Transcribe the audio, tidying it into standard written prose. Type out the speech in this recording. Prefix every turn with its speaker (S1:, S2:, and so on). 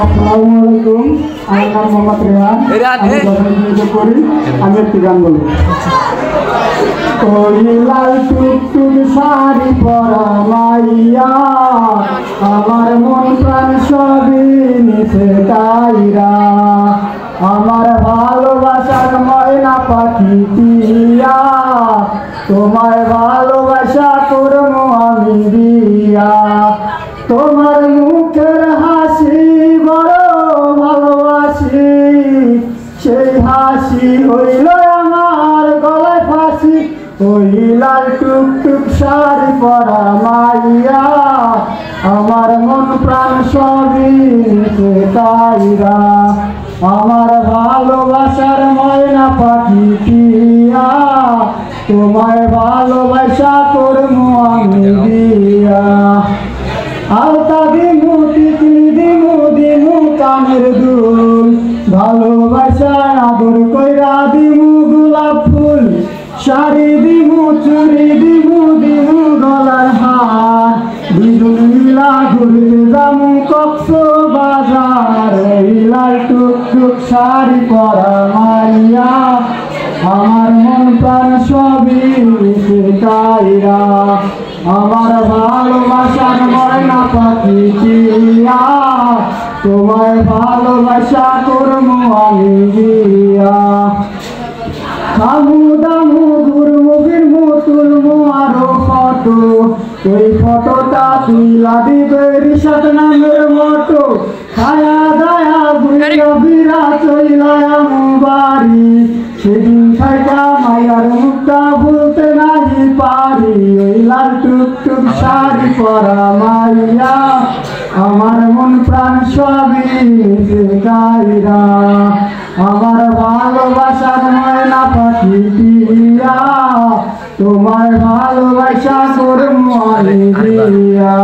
S1: আসসালামুআলাইকুম, আমার নাম মোহাম্মদ রেহান। আমি জন্মগ্রহণ করি। আমি একটি গান বলি। ওই লাল টুকটুক শাড়ি পরা মাইয়া, আমার মন প্রাণ সবই নিছে কাইরা, আমার ভালোবাসার ময়না পাখি টিয়া, তোমার ভালোবাসা করবো আমি দিয়া, তোমার মুখের হাসি বড় ভালোবাসি, সেই হাসি হইল আমার গলায় ফাঁসি। ওই লাল টুকটুক শাড়ি পরা মাইয়া, আমার মন প্রাণ সবই নিছে কাইরা, আমার ভালোবাসার ময়না পাখি টিয়া, তোমায় ভালোবাসা করবো আমি দিয়া, আলতা দিমু টিকলি দিমু দিমু কানের দুল, ভালোবাসা আদর কইরা দিমু গোলাপ ফুল, শাড়ি দিমু চুড়ি দিমু দিমু গলার হার, দুজন মিলা ঘুরতে যামু কক্সবাজার। ওই লাল টুকটুক শাড়ি পরা মাইয়া, আমার মন প্রাণ সবই নিছে কাইরা, আমার ভালোবাসার ময়না পাখি টিয়া, তোমায় ভালোবাসা করবো আমি দিয়া, খামু দামু ঘুরমু ফিরমু তুলমু আরো ফটো, ওই ফটোটা তুইলা দিবে রিশাদ নামের মতো, খায়া দায়া ঘুরিয়া ফিরা চইলা আমু বাড়ি, সেদিন থাইকা মায়ার মুখটা ভুলতে নাহি পারি। ওই লাল টুকটুক শাড়ি পরা মাইয়া, আমার মন প্রাণ সবই নিছে কাইরা, আমার ভালোবাসার ময়না পাখি টিয়া, তোমার ভালোবাসা করবো আমি দিয়া।